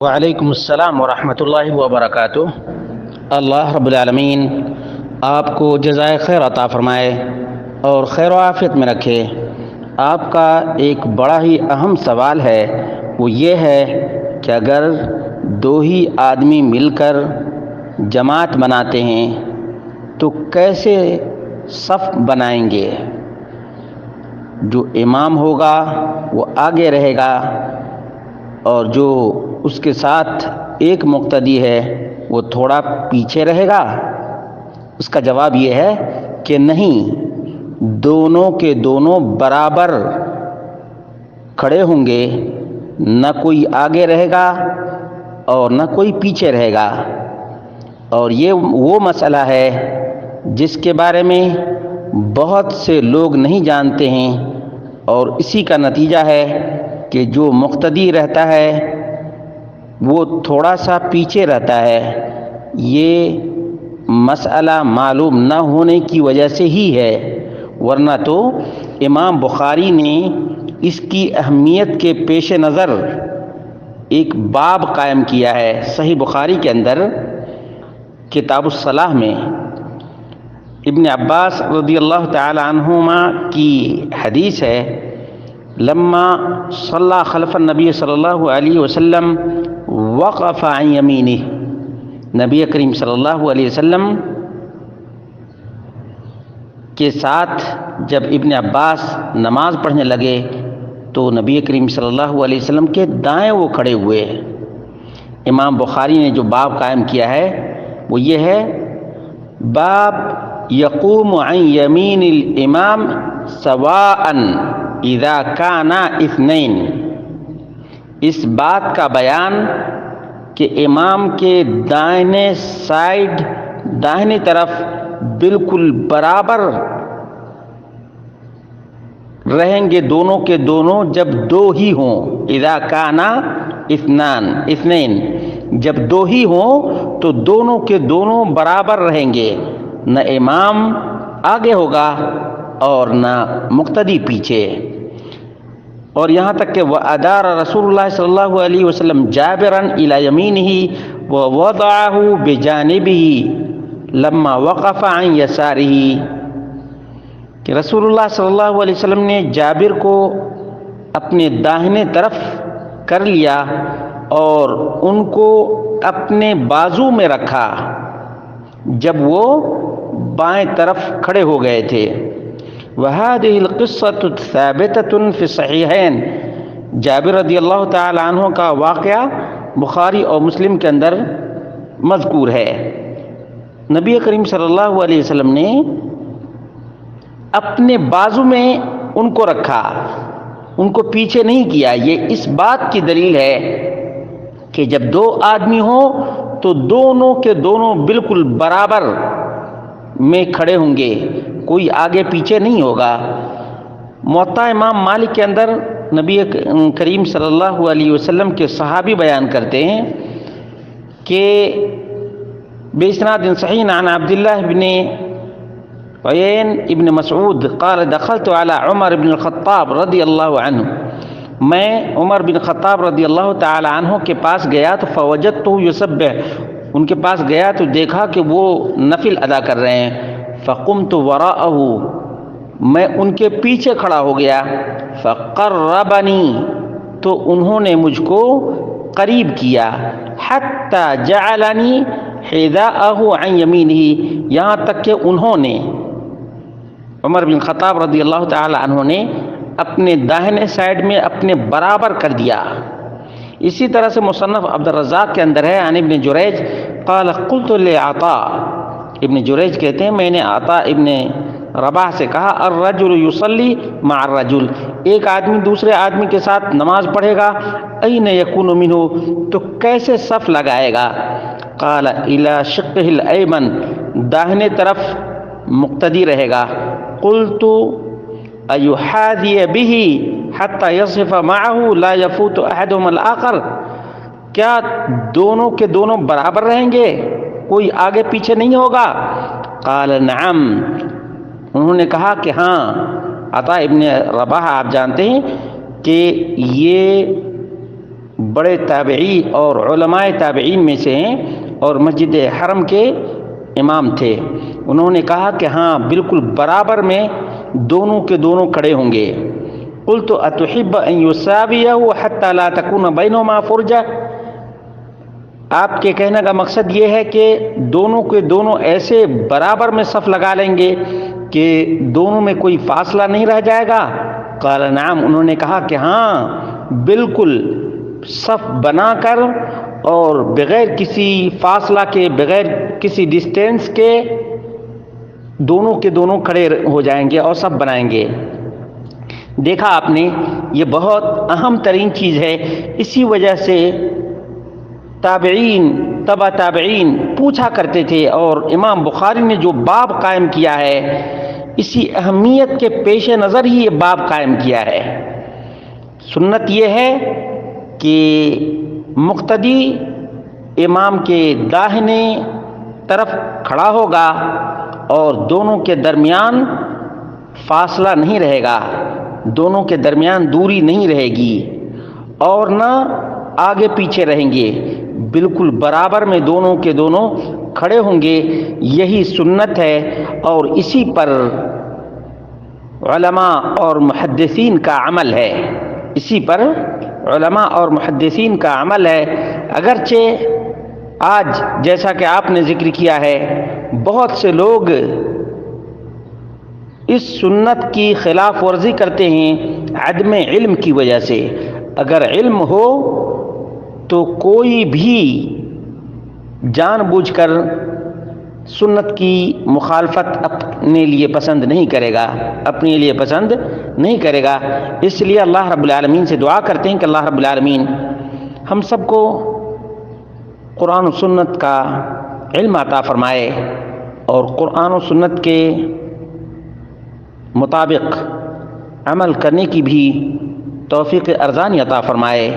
وعلیکم السلام ورحمۃ اللہ وبرکاتہ۔ اللہ رب العالمین آپ کو جزائے خیر عطا فرمائے اور خیر و عافیت میں رکھے۔ آپ کا ایک بڑا ہی اہم سوال ہے، وہ یہ ہے کہ اگر دو ہی آدمی مل کر جماعت بناتے ہیں تو کیسے صف بنائیں گے؟ جو امام ہوگا وہ آگے رہے گا اور جو اس کے ساتھ ایک مقتدی ہے وہ تھوڑا پیچھے رہے گا؟ اس کا جواب یہ ہے کہ نہیں، دونوں کے دونوں برابر کھڑے ہوں گے، نہ کوئی آگے رہے گا اور نہ کوئی پیچھے رہے گا۔ اور یہ وہ مسئلہ ہے جس کے بارے میں بہت سے لوگ نہیں جانتے ہیں، اور اسی کا نتیجہ ہے کہ جو مقتدی رہتا ہے وہ تھوڑا سا پیچھے رہتا ہے۔ یہ مسئلہ معلوم نہ ہونے کی وجہ سے ہی ہے، ورنہ تو امام بخاری نے اس کی اہمیت کے پیش نظر ایک باب قائم کیا ہے۔ صحیح بخاری کے اندر کتاب الصلاح میں ابن عباس رضی اللہ تعالی عنہما کی حدیث ہے، لما صلی خلف النبی صلی اللہ علیہ وسلم وقف عن یمینہ، نبی کریم صلی اللہ علیہ وسلم کے ساتھ جب ابن عباس نماز پڑھنے لگے تو نبی کریم صلی اللہ علیہ وسلم کے دائیں وہ کھڑے ہوئے۔ امام بخاری نے جو باب قائم کیا ہے وہ یہ ہے، باب یقوم عن یمین الامام سواء اذا کانا اثنین۔ اس بات کا بیان کہ امام کے دائنے سائڈ، داہنی طرف بالکل برابر رہیں گے دونوں کے دونوں جب دو ہی ہوں۔ اذا کانا اثنین، جب دو ہی ہوں تو دونوں کے دونوں برابر رہیں گے، نہ امام آگے ہوگا اور نہ مقتدی پیچھے۔ اور یہاں تک کہ وَأَدَارَ رسول اللہ صلی اللہ علیہ وسلم جابرًا إِلَى يَمِينِهِ وَوَضَعَهُ بِجَانِبِهِ لَمَّا وَقَفَ عَنْ يَسَارِهِ، کہ رسول اللہ صلی اللہ علیہ وسلم نے جابر کو اپنے داہنے طرف کر لیا اور ان کو اپنے بازو میں رکھا جب وہ بائیں طرف کھڑے ہو گئے تھے۔ وَهَذِهِ الْقِصَّةُ ثَابِتَةٌ فِي الصَّحِيحَيْنِ، جابر رضی اللہ تعالی عنہ کا واقعہ بخاری اور مسلم کے اندر مذکور ہے۔ نبی کریم صلی اللہ علیہ وسلم نے اپنے بازو میں ان کو رکھا، ان کو پیچھے نہیں کیا۔ یہ اس بات کی دلیل ہے کہ جب دو آدمی ہوں تو دونوں کے دونوں بالکل برابر میں کھڑے ہوں گے، کوئی آگے پیچھے نہیں ہوگا۔ موطا امام مالک کے اندر نبی کریم صلی اللہ علیہ وسلم کے صحابی بیان کرتے ہیں کہ بِإِسْنَادٍ صحیح عن عبداللہ بن عیین ابن مسعود قال دخلت على عمر بن الخطاب رضی اللہ عنہ، میں عمر بن خطاب رضی اللہ تعالی عنہ کے پاس گیا تو فوجدته يسبح، ان کے پاس گیا تو دیکھا کہ وہ نفل ادا کر رہے ہیں۔ فقمت وراءه، میں ان کے پیچھے کھڑا ہو گیا۔ فقربنی، تو انہوں نے مجھ کو قریب کیا۔ حتی جعلنی حذاءه عن یمینہ، یہاں تک کہ انہوں نے، عمر بن خطاب رضی اللہ تعالی عنہ نے اپنے داہنے سائڈ میں اپنے برابر کر دیا۔ اسی طرح سے مصنف عبد الرزاق کے اندر ہے، عن ابن جریج قال قلت لعطاء، ابن جریج کہتے ہیں میں نے عطاء ابن رباح سے کہا الرجل یصلی مع الرجل، ایک آدمی دوسرے آدمی کے ساتھ نماز پڑھے گا، این یکون منہ، تو کیسے صف لگائے گا؟ قال الی شقہ الایمن، داہنے طرف مقتدی رہے گا۔ قلت ایحاذی بہ حتی یصف معه لا یفوت احدهما الاخر، کیا دونوں کے دونوں برابر رہیں گے، کوئی آگے پیچھے نہیں ہوگا؟ قال نعم، انہوں نے کہا کہ ہاں۔ عطا ابن رباح آپ جانتے ہیں کہ یہ بڑے تابعی اور علماء تابعین میں سے ہیں اور مسجد حرم کے امام تھے. انہوں نے کہا کہ ہاں بالکل برابر میں دونوں کے دونوں کھڑے ہوں گے. قلت اتحب ان یساویہ حتی لا تکون بینہما فرجہ، آپ کے کہنے کا مقصد یہ ہے کہ دونوں کے دونوں ایسے برابر میں صف لگا لیں گے کہ دونوں میں کوئی فاصلہ نہیں رہ جائے گا؟ قال نعم، انہوں نے کہا کہ ہاں بالکل صف بنا کر اور بغیر کسی فاصلہ کے، بغیر کسی ڈسٹینس کے دونوں کے دونوں کھڑے ہو جائیں گے اور صف بنائیں گے. دیکھا آپ نے، یہ بہت اہم ترین چیز ہے. اسی وجہ سے تابعین، تبع تابعین پوچھا کرتے تھے، اور امام بخاری نے جو باب قائم کیا ہے اسی اہمیت کے پیش نظر ہی یہ باب قائم کیا ہے. سنت یہ ہے کہ مقتدی امام کے داہنے طرف کھڑا ہوگا اور دونوں کے درمیان فاصلہ نہیں رہے گا، دونوں کے درمیان دوری نہیں رہے گی، اور نہ آگے پیچھے رہیں گے، بالکل برابر میں دونوں کے دونوں کھڑے ہوں گے. یہی سنت ہے، اور اسی پر علماء اور محدثین کا عمل ہے، اسی پر علماء اور محدثین کا عمل ہے. اگرچہ آج جیسا کہ آپ نے ذکر کیا ہے بہت سے لوگ اس سنت کی خلاف ورزی کرتے ہیں عدم علم کی وجہ سے. اگر علم ہو تو کوئی بھی جان بوجھ کر سنت کی مخالفت اپنے لیے پسند نہیں کرے گا، اپنے لیے پسند نہیں کرے گا. اس لیے اللہ رب العالمین سے دعا کرتے ہیں کہ اللہ رب العالمین ہم سب کو قرآن و سنت کا علم عطا فرمائے اور قرآن و سنت کے مطابق عمل کرنے کی بھی توفیق ارزانی عطا فرمائے.